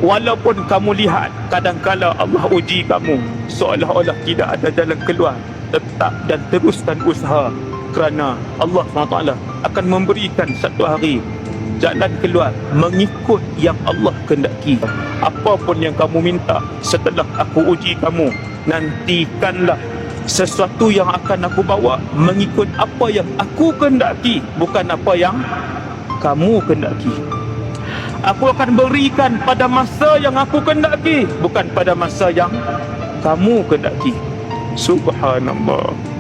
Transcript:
Walaupun kamu lihat kadang-kala Allah uji kamu seolah-olah tidak ada jalan keluar, tetap dan teruskan usaha, kerana Allah SWT akan memberikan satu hari jalan keluar mengikut yang Allah kehendaki. Apapun yang kamu minta setelah aku uji kamu, nantikanlah sesuatu yang akan aku bawa mengikut apa yang aku kehendaki, bukan apa yang kamu kehendaki. Aku akan berikan pada masa yang aku kehendaki, bukan pada masa yang kamu kehendaki. Subhanallah.